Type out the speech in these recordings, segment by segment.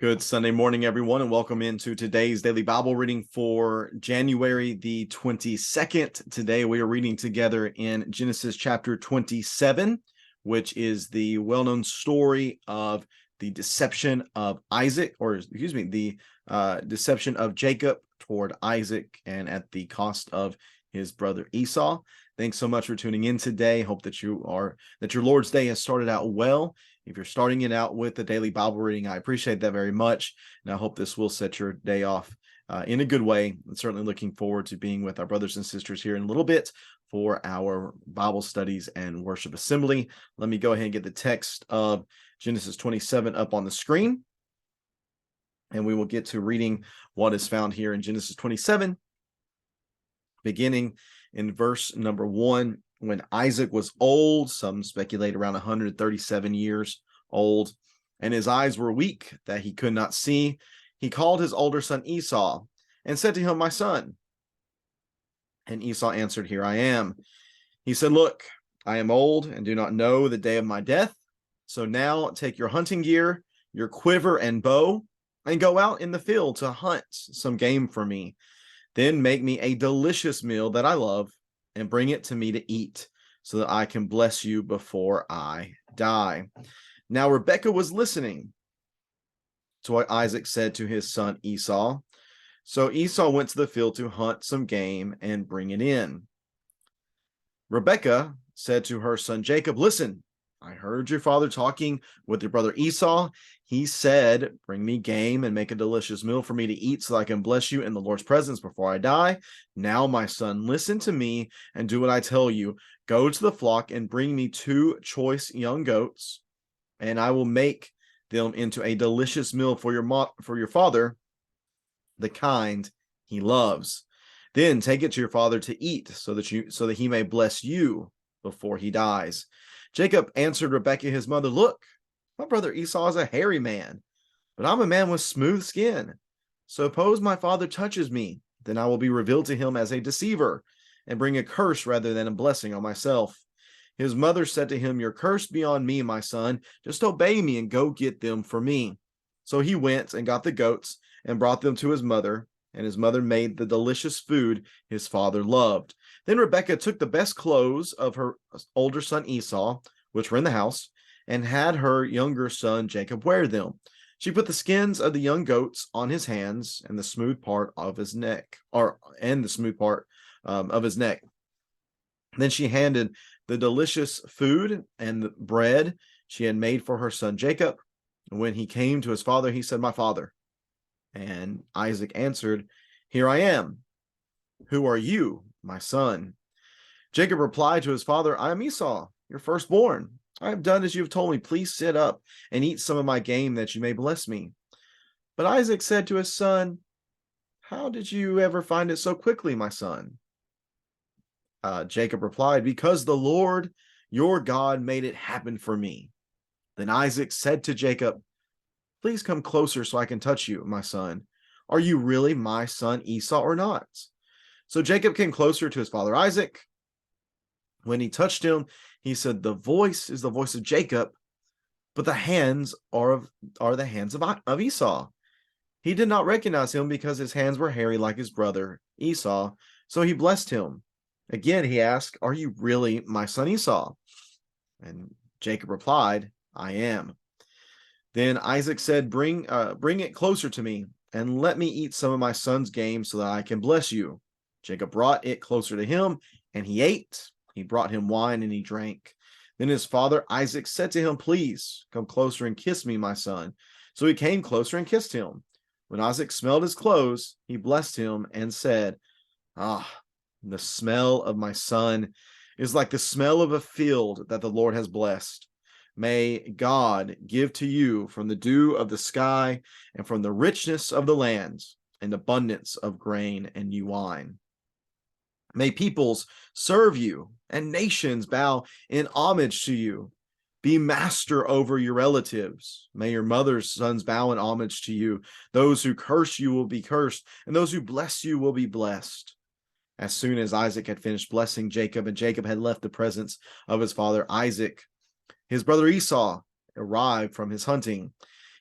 Good Sunday morning, everyone, and welcome into today's daily Bible reading for January the 22nd. Today we are reading together in Genesis chapter 27, which is the well-known story of the deception of Isaac, the deception of Jacob toward Isaac and at the cost of his brother Esau. Thanks so much for tuning in today. Hope that your Lord's day has started out well. If you're starting it out with the daily Bible reading, I appreciate that very much. And I hope this will set your day off in a good way. I'm certainly looking forward to being with our brothers and sisters here in a little bit for our Bible studies and worship assembly. Let me go ahead and get the text of Genesis 27 up on the screen. And we will get to reading what is found here in Genesis 27, beginning in verse number 1. When Isaac was old, some speculate around 137 years old, and his eyes were weak that he could not see, he called his older son Esau and said to him, "My son." And Esau answered, "Here I am." He said, "Look, I am old and do not know the day of my death. So now take your hunting gear, your quiver and bow, and go out in the field to hunt some game for me. Then make me a delicious meal that I love, and bring it to me to eat, so that I can bless you before I die." Now Rebekah was listening to what Isaac said to his son Esau. So Esau went to the field to hunt some game and bring it in. Rebekah said to her son Jacob, "Listen, I heard your father talking with your brother Esau. He said, 'Bring me game and make a delicious meal for me to eat so I can bless you in the Lord's presence before I die.' Now, my son, listen to me and do what I tell you. Go to the flock and bring me 2 choice young goats, and I will make them into a delicious meal for your father, the kind he loves. Then take it to your father to eat, so that he may bless you before he dies." Jacob answered Rebekah his mother, "Look, my brother Esau is a hairy man, but I'm a man with smooth skin. Suppose my father touches me, then I will be revealed to him as a deceiver, and bring a curse rather than a blessing on myself." His mother said to him, "Your curse be on me, my son. Just obey me and go get them for me." So he went and got the goats and brought them to his mother, and his mother made the delicious food his father loved. Then Rebekah took the best clothes of her older son Esau, which were in the house, and had her younger son Jacob wear them. She put the skins of the young goats on his hands and the smooth part of his neck, of his neck. Then she handed the delicious food and the bread she had made for her son Jacob. And when he came to his father, he said, "My father." And Isaac answered, "Here I am." "Who are you, my son?" Jacob replied to his father, "I am Esau, your firstborn. I have done as you have told me. Please sit up and eat some of my game that you may bless me." But Isaac said to his son, "How did you ever find it so quickly, my son?" Jacob replied, "Because the Lord your God made it happen for me." Then Isaac said to Jacob, "Please come closer so I can touch you, my son. Are you really my son Esau or not?" So Jacob came closer to his father Isaac. When he touched him, he said, "The voice is the voice of Jacob, but the hands are the hands of Esau." He did not recognize him because his hands were hairy like his brother Esau, so he blessed him. Again he asked, "Are you really my son Esau?" And Jacob replied, "I am." Then Isaac said, bring it closer to me, and let me eat some of my son's game so that I can bless you." Jacob brought it closer to him, and he ate. He brought him wine, and he drank. Then his father Isaac said to him, "Please come closer and kiss me, my son." So he came closer and kissed him. When Isaac smelled his clothes, he blessed him and said, "Ah, the smell of my son is like the smell of a field that the Lord has blessed. May God give to you from the dew of the sky and from the richness of the lands and abundance of grain and new wine. May peoples serve you and nations bow in homage to you. Be master over your relatives. May your mother's sons bow in homage to you. Those who curse you will be cursed, and those who bless you will be blessed." As soon as Isaac had finished blessing Jacob, and Jacob had left the presence of his father Isaac, his brother Esau arrived from his hunting.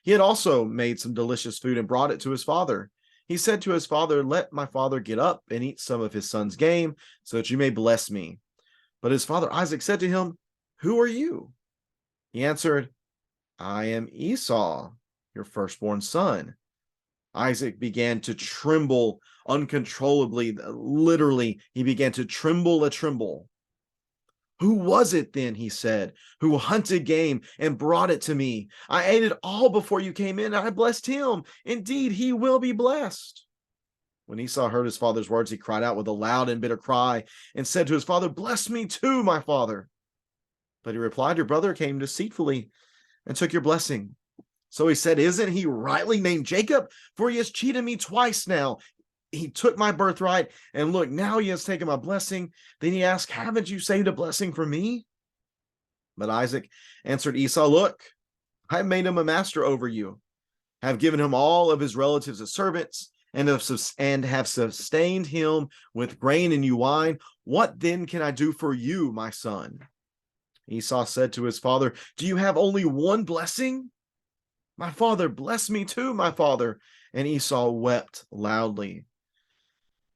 He had also made some delicious food and brought it to his father. He said to his father, "Let my father get up and eat some of his son's game, so that you may bless me." But his father Isaac said to him, "Who are you?" He answered, "I am Esau, your firstborn son." Isaac began to tremble uncontrollably. Literally, he began to tremble a tremble. "Who was it then," he said, "who hunted game and brought it to me? I ate it all before you came in, and I blessed him. Indeed, he will be blessed." When Esau heard his father's words, he cried out with a loud and bitter cry and said to his father, "Bless me too, my father." But he replied, "Your brother came deceitfully and took your blessing." So he said, "Isn't he rightly named Jacob? For he has cheated me twice now. He took my birthright, and look, now he has taken my blessing." Then he asked, "Haven't you saved a blessing for me?" But Isaac answered Esau, "Look, I have made him a master over you, have given him all of his relatives as servants, and have sustained him with grain and new wine. What then can I do for you, my son?" Esau said to his father, "Do you have only one blessing? My father, bless me too, my father." And Esau wept loudly.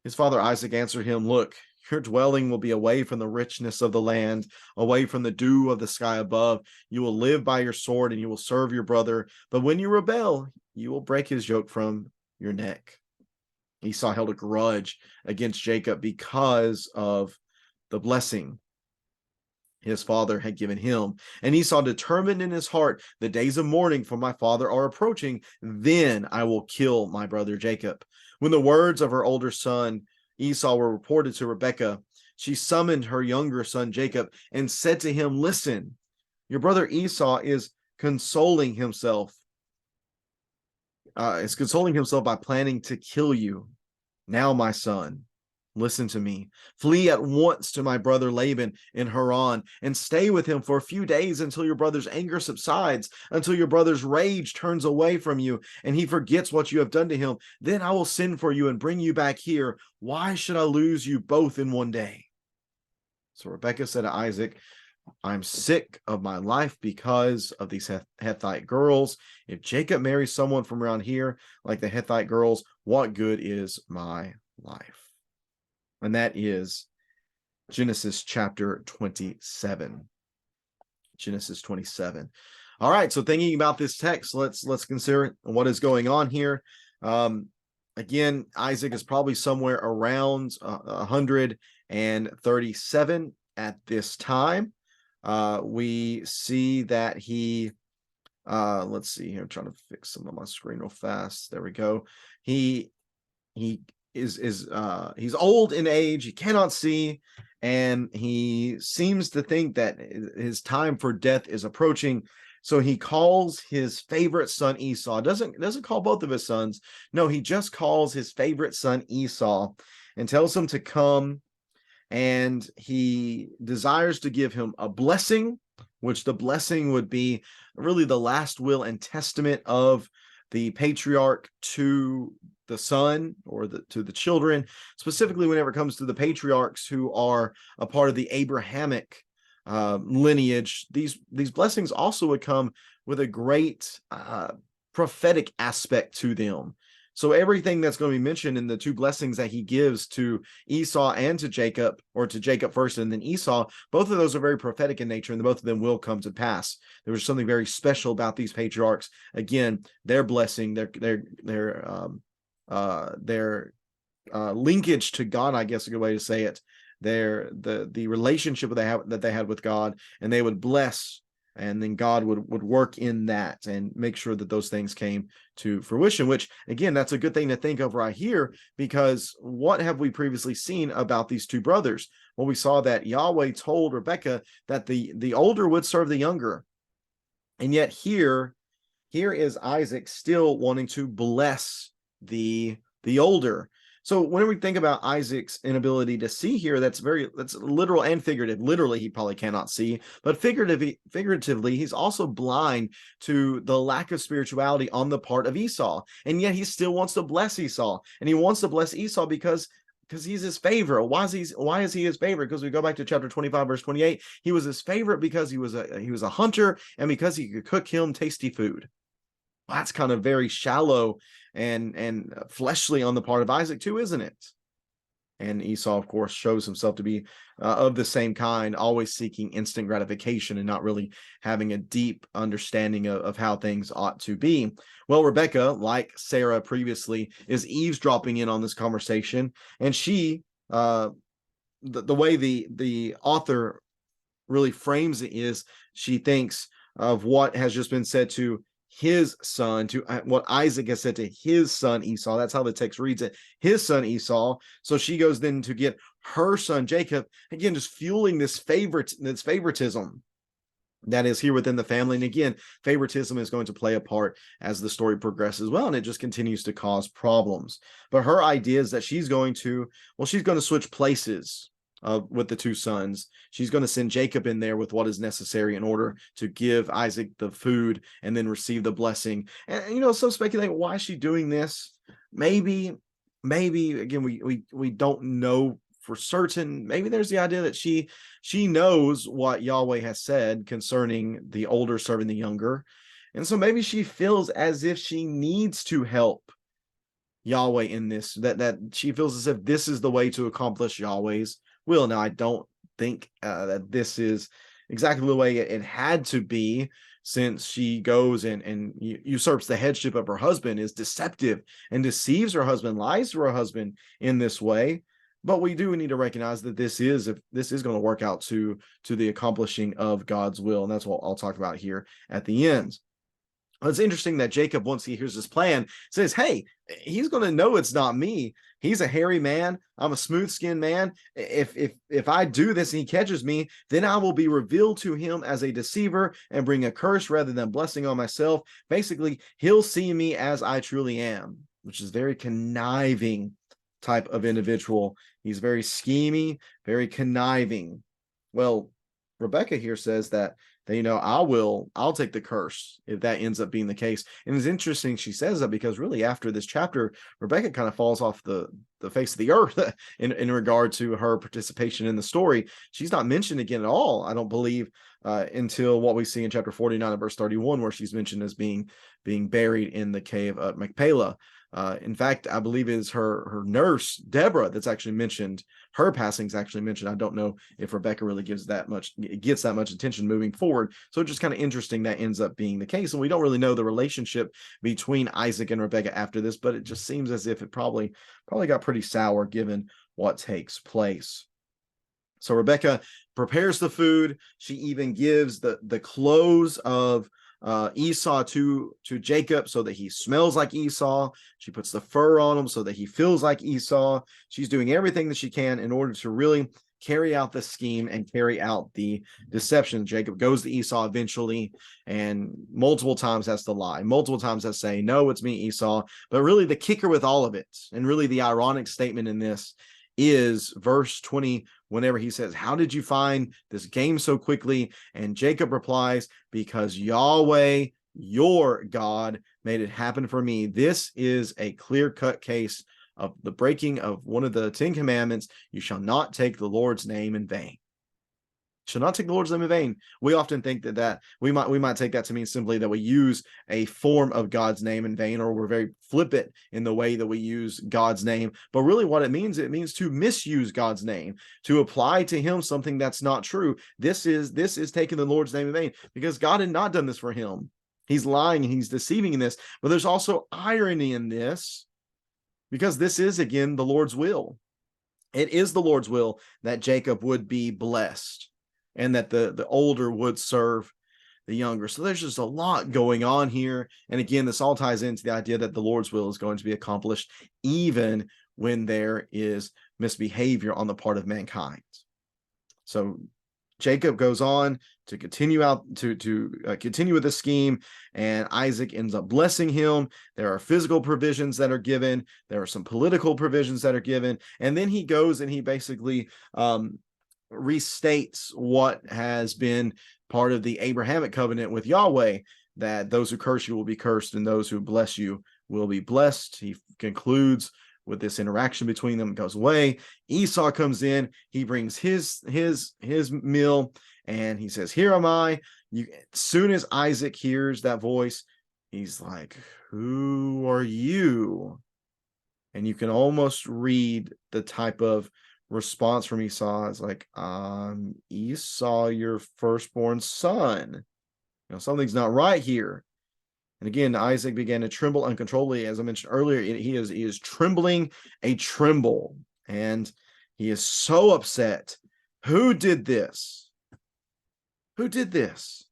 His father Isaac answered him, "Look, your dwelling will be away from the richness of the land, away from the dew of the sky above. You will live by your sword, and you will serve your brother. But when you rebel, you will break his yoke from your neck." Esau held a grudge against Jacob because of the blessing his father had given him. And Esau determined in his heart, "The days of mourning for my father are approaching. Then I will kill my brother Jacob." When the words of her older son Esau were reported to Rebekah, she summoned her younger son Jacob and said to him, "Listen, your brother Esau is consoling himself. By planning to kill you. Now, my son, listen to me. Flee at once to my brother Laban in Haran and stay with him for a few days until your brother's anger subsides, until your brother's rage turns away from you and he forgets what you have done to him. Then I will send for you and bring you back here. Why should I lose you both in one day?" So Rebekah said to Isaac, "I'm sick of my life because of these Hethite girls. If Jacob marries someone from around here, like the Hethite girls, what good is my life?" And that is Genesis chapter 27. Genesis 27. All right, so thinking about this text, let's consider what is going on here. Again, Isaac is probably somewhere around 137 at this time. We see that he, let's see here, I'm trying to fix some of my screen real fast. There we go. He is he's old in age, he cannot see, and he seems to think that his time for death is approaching. So he calls his favorite son Esau. Doesn't call both of his sons. No, he just calls his favorite son Esau and tells him to come, and he desires to give him a blessing, which the blessing would be really the last will and testament of the patriarch to the son, or to the children, specifically whenever it comes to the patriarchs who are a part of the Abrahamic lineage. These blessings also would come with a great prophetic aspect to them. So everything that's going to be mentioned in the two blessings that he gives to Esau and to Jacob, or to Jacob first and then Esau, both of those are very prophetic in nature, and both of them will come to pass. There was something very special about these patriarchs. Again, their blessing, their linkage to God, I guess a good way to say it, the relationship that they had with God, and they would bless, and then God would work in that and make sure that those things came to fruition, which again, that's a good thing to think of right here, because what have we previously seen about these two brothers? Well, we saw that Yahweh told Rebekah that the older would serve the younger. And yet here is Isaac still wanting to bless the older. So when we think about Isaac's inability to see here, that's literal and figurative. Literally, he probably cannot see, but figuratively, he's also blind to the lack of spirituality on the part of Esau. And yet he still wants to bless Esau. And he wants to bless Esau because he's his favorite. Why is he his favorite? Because we go back to chapter 25, verse 28. He was his favorite because he was a hunter, and because he could cook him tasty food. That's kind of very shallow and fleshly on the part of Isaac too, isn't it? And Esau, of course, shows himself to be of the same kind, always seeking instant gratification and not really having a deep understanding of how things ought to be. Well, Rebecca, like Sarah previously, is eavesdropping in on this conversation, and she, the way the author really frames it is, she thinks of what has just been said to his son, to what Isaac has said to his son Esau. That's how the text reads it, his son Esau. So she goes then to get her son Jacob, again, just fueling this favoritism that is here within the family. And again, favoritism is going to play a part as the story progresses well, and it just continues to cause problems. But her idea is that she's going to switch places with the two sons. She's going to send Jacob in there with what is necessary in order to give Isaac the food and then receive the blessing. And some speculate, why is she doing this? Maybe again, we don't know for certain. Maybe there's the idea that she knows what Yahweh has said concerning the older serving the younger, and so maybe she feels as if she needs to help Yahweh in this, that she feels as if this is the way to accomplish Yahweh's will. Now, I don't think that this is exactly the way it had to be, since she goes and usurps the headship of her husband, is deceptive and deceives her husband, lies to her husband in this way. But we do need to recognize that this is going to work out to the accomplishing of God's will, and that's what I'll talk about here at the end. It's interesting that Jacob, once he hears this plan, says, hey, he's going to know it's not me. He's a hairy man. I'm a smooth-skinned man. If I do this and he catches me, then I will be revealed to him as a deceiver and bring a curse rather than blessing on myself. Basically, he'll see me as I truly am, which is very conniving type of individual. He's very schemy, very conniving. Well, Rebecca here says that I'll take the curse if that ends up being the case. And it's interesting she says that, because really after this chapter, Rebecca kind of falls off the face of the earth in regard to her participation in the story. She's not mentioned again at all, I don't believe, until what we see in chapter 49 and verse 31, where she's mentioned as being buried in the cave of Machpelah. In fact, I believe it is her nurse, Deborah, that's actually mentioned. Her passing is actually mentioned. I don't know if Rebecca really gets that much attention moving forward. So it's just kind of interesting that ends up being the case. And we don't really know the relationship between Isaac and Rebecca after this, but it just seems as if it probably got pretty sour given what takes place. So Rebecca prepares the food. She even gives the clothes of Esau to Jacob so that he smells like Esau. She puts the fur on him so that he feels like Esau. She's doing everything that she can in order to really carry out the scheme and carry out the deception. Jacob goes to Esau eventually, and multiple times has to lie, multiple times has to say, no, it's me, Esau. But really the kicker with all of it, and really the ironic statement in this, is verse 20, whenever he says, how did you find this game so quickly? And Jacob replies, because Yahweh, your God, made it happen for me. This is a clear-cut case of the breaking of one of the 10 commandments. You shall not take the Lord's name in vain. Shall not take the Lord's name in vain. We often think that we might take that to mean simply that we use a form of God's name in vain, or we're very flippant in the way that we use God's name. But really what it means to misuse God's name, to apply to him something that's not true. This is taking the Lord's name in vain, because God had not done this for him. He's lying and he's deceiving in this. But there's also irony in this, because this is, again, the Lord's will. It is the Lord's will that Jacob would be blessed, and that the older would serve the younger. So there's just a lot going on here. And again, this all ties into the idea that the Lord's will is going to be accomplished even when there is misbehavior on the part of mankind. So Jacob goes on to continue continue with the scheme, and Isaac ends up blessing him. There are physical provisions that are given. There are some political provisions that are given. And then he goes and he basically restates what has been part of the Abrahamic covenant with Yahweh, that those who curse you will be cursed and those who bless you will be blessed. He concludes with this interaction between them, goes away. Esau comes in, he brings his meal, and he says, here am I. As soon as Isaac hears that voice, he's like, who are you? And you can almost read the type of response from Esau. It's like, Esau, your firstborn son. Something's not right here. And again, Isaac began to tremble uncontrollably. As I mentioned earlier, he is trembling a tremble. And he is so upset. Who did this? Who did this?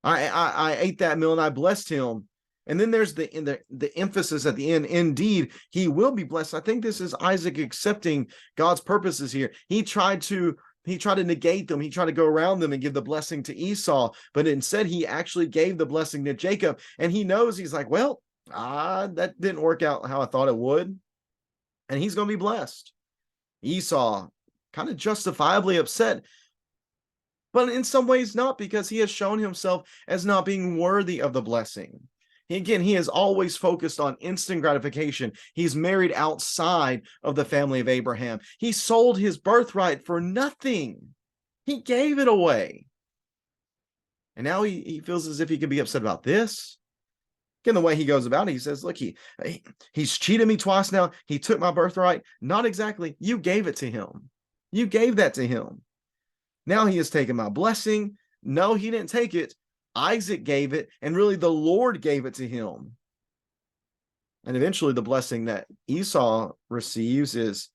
I ate that meal and I blessed him. And then there's the emphasis at the end. Indeed, he will be blessed. I think this is Isaac accepting God's purposes here. He tried to negate them. He tried to go around them and give the blessing to Esau, but instead he actually gave the blessing to Jacob. And he knows, he's like, well, that didn't work out how I thought it would. And he's going to be blessed. Esau, kind of justifiably upset, but in some ways not, because he has shown himself as not being worthy of the blessing. Again, he is always focused on instant gratification. He's married outside of the family of Abraham. He sold his birthright for nothing. He gave it away. And now he feels as if he can be upset about this. Again, the way he goes about it, he says, look, he's cheated me twice now. He took my birthright. Not exactly. You gave it to him. You gave that to him. Now he has taken my blessing. No, he didn't take it. Isaac gave it, and really the Lord gave it to him. And eventually the blessing that Esau receives is,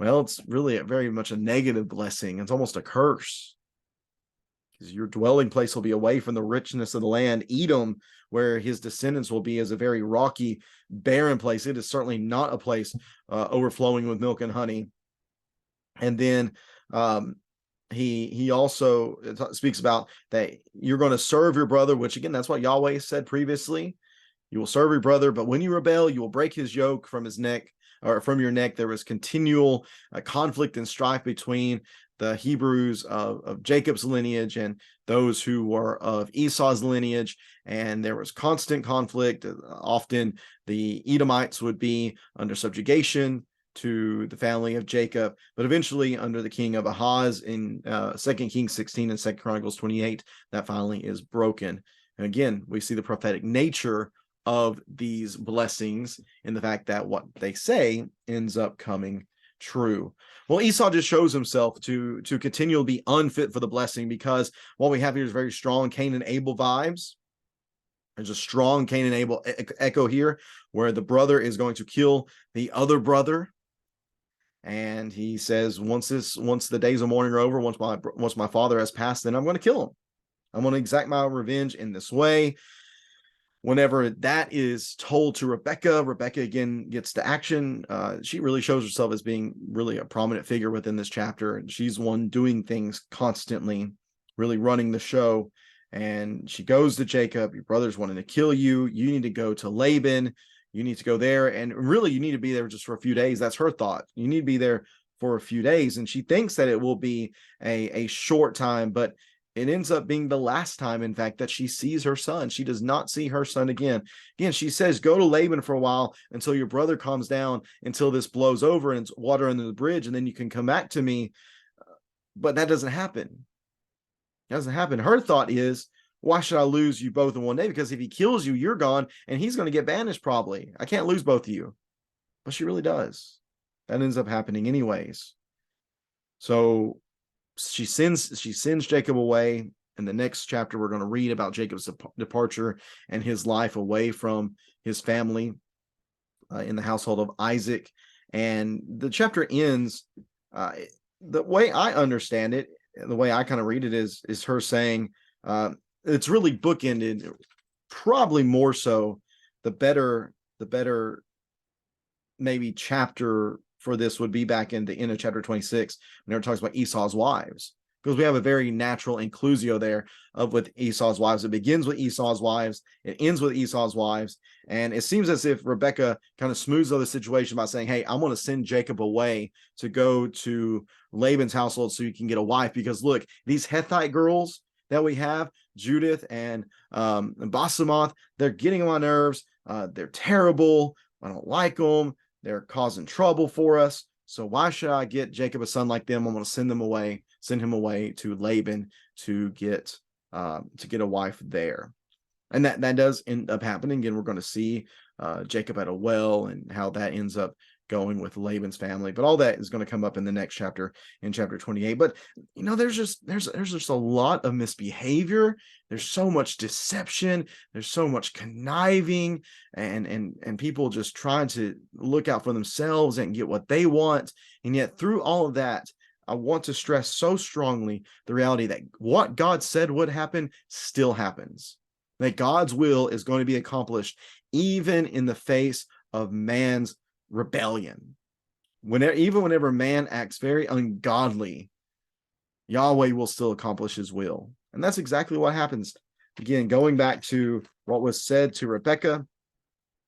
well, it's really very much a negative blessing. It's almost a curse, because your dwelling place will be away from the richness of the land. Edom, where his descendants will be, is a very rocky, barren place. It is certainly not a place overflowing with milk and honey. And then he also speaks about that you're going to serve your brother, which again, that's what Yahweh said previously. You will serve your brother, but when you rebel, you will break his yoke from his neck, or from your neck. There was continual conflict and strife between the Hebrews of Jacob's lineage and those who were of Esau's lineage, and there was constant conflict. Often the Edomites would be under subjugation to the family of Jacob, but eventually under the king of Ahaz in 2 Kings 16 and 2 Chronicles 28, that finally is broken. And again, we see the prophetic nature of these blessings in the fact that what they say ends up coming true. Well, Esau just shows himself to continually be unfit for the blessing, because what we have here is very strong Cain and Abel vibes. There's a strong Cain and Abel echo here, where the brother is going to kill the other brother. And he says, once the days of mourning are over, once my father has passed, then I'm going to kill him. I'm going to exact my revenge in this way. Whenever that is told to Rebecca again gets to action. She really shows herself as being really a prominent figure within this chapter. And she's one doing things constantly, really running the show. And she goes to Jacob, your brother's wanting to kill you. You need to go to Laban. You need to go there. And really, you need to be there just for a few days. That's her thought. You need to be there for a few days. And she thinks that it will be a short time, but it ends up being the last time, in fact, that she sees her son. She does not see her son again. Again, she says, go to Laban for a while until your brother calms down, until this blows over and it's water under the bridge, and then you can come back to me. But that doesn't happen. It doesn't happen. Her thought is, why should I lose you both in one day? Because if he kills you, you're gone, and he's going to get banished probably. I can't lose both of you. But she really does. That ends up happening anyways. So she sends Jacob away. In the next chapter, we're going to read about Jacob's departure and his life away from his family in the household of Isaac. And the chapter ends, the way I understand it, the way I kind of read it is her saying, it's really bookended, probably more so. The better maybe chapter for this would be back in the end of chapter 26, when it talks about Esau's wives, because we have a very natural inclusio there with Esau's wives. It begins with Esau's wives, it ends with Esau's wives, and it seems as if Rebecca kind of smooths over the situation by saying, hey, I'm going to send Jacob away to go to Laban's household so you can get a wife, because look, these Hethite girls that we have, Judith and Basemoth, they're getting on my nerves. They're terrible. I don't like them. They're causing trouble for us. So why should I get Jacob a son like them? I'm going to send him away to Laban to get a wife there. And that does end up happening. Again, we're going to see Jacob at a well and how that ends up going with Laban's family. But all that is going to come up in the next chapter, in chapter 28. But there's just a lot of misbehavior. There's so much deception. There's so much conniving, and people just trying to look out for themselves and get what they want. And yet, through all of that, I want to stress so strongly the reality that what God said would happen still happens. That God's will is going to be accomplished even in the face of man's rebellion. Whenever man acts very ungodly, Yahweh will still accomplish his will. And that's exactly what happens. Again, going back to what was said to Rebekah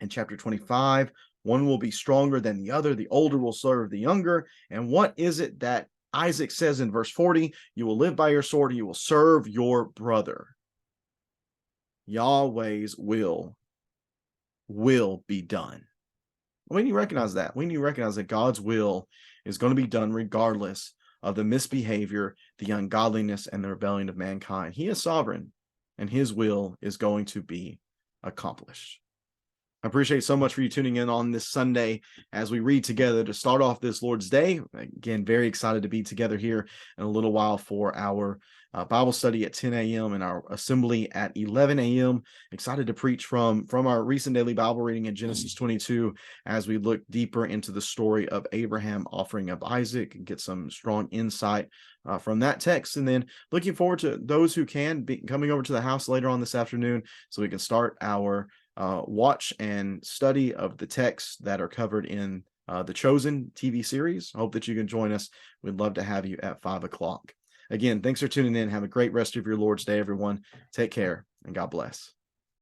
in chapter 25, one will be stronger than the other. The older will serve the younger. And what is it that Isaac says in verse 40? You will live by your sword. You will serve your brother. Yahweh's will be done. We need to recognize that. We need to recognize that God's will is going to be done regardless of the misbehavior, the ungodliness, and the rebellion of mankind. He is sovereign, and his will is going to be accomplished. I appreciate so much for you tuning in on this Sunday as we read together to start off this Lord's Day. Again, very excited to be together here in a little while for our Bible study at 10 a.m. and our assembly at 11 a.m. Excited to preach from our recent daily Bible reading in Genesis 22 as we look deeper into the story of Abraham offering up Isaac and get some strong insight from that text. And then looking forward to those who can be coming over to the house later on this afternoon so we can start our watch and study of the texts that are covered in the Chosen TV series. I hope that you can join us. We'd love to have you at 5 o'clock. Again, thanks for tuning in. Have a great rest of your Lord's Day, everyone. Take care, and God bless.